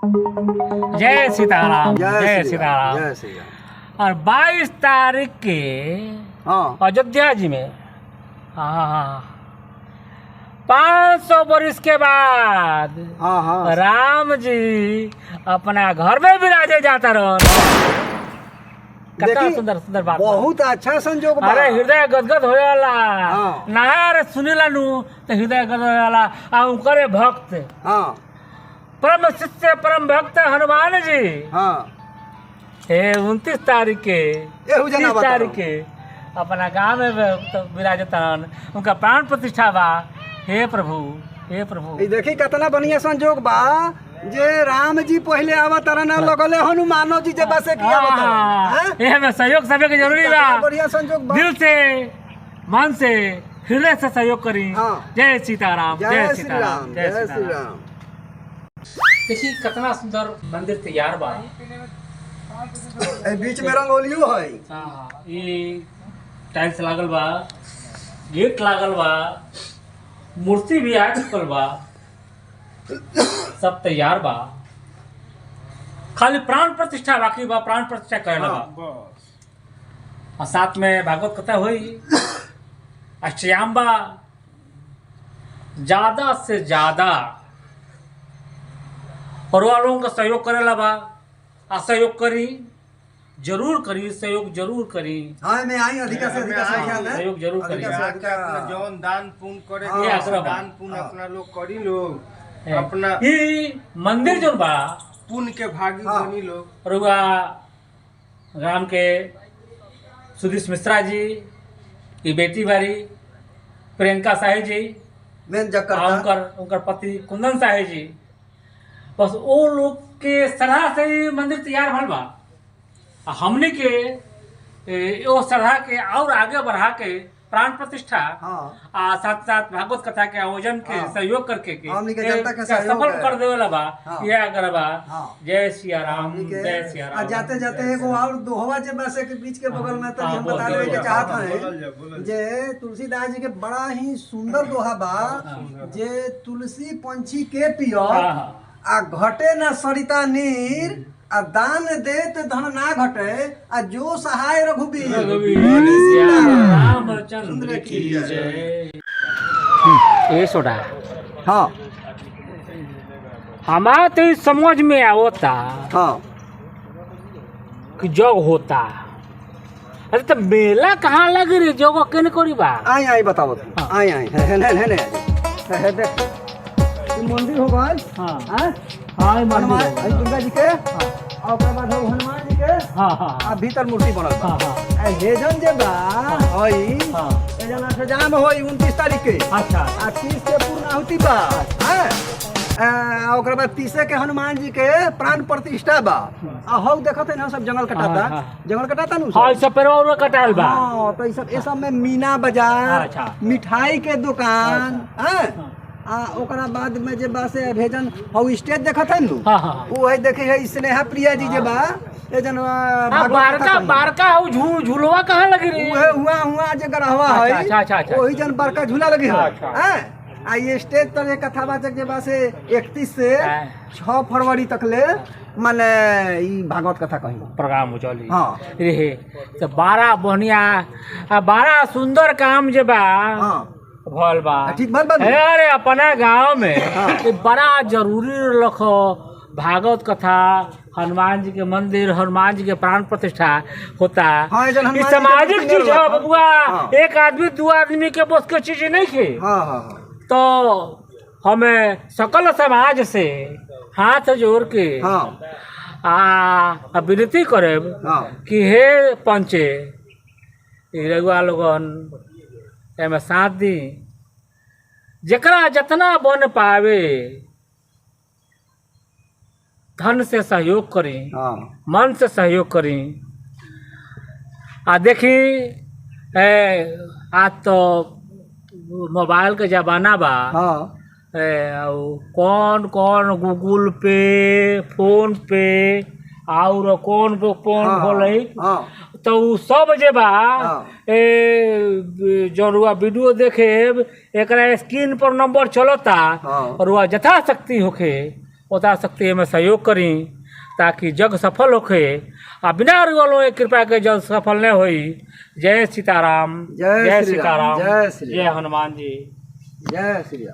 जय सीताराम, जय सीताराम। जय श्री राम। और 22 तारीख के हाँ अयोध्या जी में 500 वर्ष के बाद हाँ हाँ राम जी अपना घर में विराजे जाता रहो। कितना देखी, सुंदर सुंदर बात। बहुत अच्छा संजोग बा। अरे हृदय गदगद हो जाला। हाँ। नया रे सुनीला नु तो हृदय गदगद हो जाला। आ उनकरे भक्त हाँ परम शिष्य परम भक्त हनुमान जी हाँ 29 तारीख के एहू जना 30 बता तारीख के अपना गांव में विराजतन उनका प्राण प्रतिष्ठा बा। हे प्रभु, हे प्रभु। ई देखी कितना बढ़िया संजोग बा जे राम जी पहले आवत रहना लगले हनुमानो जी जब से किया बता। ये में सहयोग सबके के जरूरी बा। बढ़िया संजोग बा। दिल से मन से हृदय से सहयोग करी। हाँ। जय सीताराम, जय श्री राम, जय जय श्री सीताराम। राम। देखिए कितना सुंदर मंदिर तैयार बा। ए बीच में रंगोलियो है। हाँ, ये टाइल्स लागल बा, गेट लागल बा, मूर्ति भी आ चुकल बा, सब तैयार बा। खाली प्राण प्रतिष्ठा बाकी बा, प्राण प्रतिष्ठा करेला बा। और साथ में भागवत कथा हुई, अष्टयाम बा। ज्यादा से ज्यादा और वालों का सहयोग करेला बा। असहयोग करी जरूर करी, सहयोग जरूर करी। हाँ मैं आई अधिका से अधिका संख्या में सहयोग जरूर करी। अधिका से अधिका जौन दान पुण्य करे हाँ, ये आग्रह बा। दान पुण्य अपना लोग करी लोग अपना ये मंदिर जो बा पुण्य के भागी हाँ। बनी लोग। रुआ राम के सुधीश मिश्रा जी की बेटी बारी प्रियंका साही जी मेन और जगह उनकर पति कुंदन साही जी, बस वो लोग के सलाह से ही मंदिर तैयार भल बा। आ हमने के वो सलाह के और आगे बढ़ा के प्राण प्रतिष्ठा हाँ आ साथ साथ भागवत कथा के आयोजन के हाँ। सहयोग करके के हमनी के ए, जनता के का सहयोग सफल है। कर देवेला बा। हाँ। यह अगर बा। हाँ। जय सिया राम, हमनी के जय सिया आ राम। जाते जाते एगो और दोहवा जे बसे के बीच के बगल में तो हाँ, हम बोल बता दो, देवे के बोल चाहत बोलल जा, हैं जे तुलसीदास जी के बड़ा ही सुंदर दोहा बा जे तुलसी पंछी के पियो हाँ, हाँ। आ घटे न सरिता नीर आ दान देत धन ना घटे आ जो सहाय रघुबीर। रघुवीर सिया रामचंद्र की जय। ये सोडा हाँ हमारा तो इस समझ में आवता हाँ कि जग होता। अरे तो मेला कहाँ लग रही जगह केने करी बा। आई आई बताओ हाँ। आई आई है देख ये मंदिर हो गल हाँ हाँ हाँ हनुमान आई दुर्गा जी के और ओकरा बाद हो हनुमान जी के हाँ हाँ आ भीतर मूर्ति बनल बा। हाँ हाँ आ हेजन जे बा हई हाँ। हेजन अष्टजाम होई 29 तारीख के अच्छा आ 30 के पूर्णाहुति बा हैं ओकरा बाद 30 के हनुमान जी के प्राण प्रतिष्ठा बा। आ हौ देखत है ना सब जंगल कटाता हाँ, हाँ। जंगल कटाता नु हाँ सब पेड़वा उड़वा कटाल बा। हाँ तो ये सब में मीना बाजार अच्छा। मिठाई के दुकान हैं आ ओकरा बाद में जे बा से भेजन हौ स्टेज देखत है नु हाँ, हाँ। वो है देखे है स्नेहा प्रिया जी जे बा ए जन हाँ, बारका बारका हो झूलवा कहाँ लगी रही। उहे हुआ जे गरहवा है अच्छा, अच्छा, अच्छा। वही जन बड़का झूला लगी है अच्छा। हैं आ ये स्टेज पर एक कथावाचक जे बा से 31 से हाँ। 6 फरवरी तक ले माने ई भागवत कथा कही प्रोग्राम हो चली। हाँ। रे तो बड़ा बढ़िया बड़ा सुंदर काम जे बा हाँ भल बा। ठीक भल बा। अरे अपना गांव में हाँ। ये बड़ा जरूरी रखो भागवत कथा हनुमान जी के मंदिर हनुमान जी के प्राण प्रतिष्ठा होता। हाँ, ये जन ये हनुमान जी के सामाजिक प्रतिष्ठा चीज है रखो। बबुआ। हाँ। एक आदमी दो आदमी के बस के चीज नहीं थी। हाँ हाँ हाँ तो हमें सकल समाज से हाथ जोड़ के हाँ विनती करे हाँ कि हे पंचे ई रघुआ लोगन एमे साथ दी जकरा जितना बन पावे धन से सहयोग करी हाँ मन से सहयोग करी। आ देखी आज तो मोबाइल के जमाना बा। हाँ कौन कौन गूगल पे फोन पे और कौन हाँ, बोले हाँ तो उ सब जे बा हाँ। जो रुआ वीडियो देखे एकरा स्क्रीन पर नंबर चलता हाँ। और रुआ यथाशक्ति होके उतना शक्ति में सहयोग करी ताकि जग सफल होखे आ बिना वालों के कृपा के जग सफल न होई। जय सीताराम, जय श्री राम, सीताराम, जय श्री जय हनुमान जी। जय श्री राम।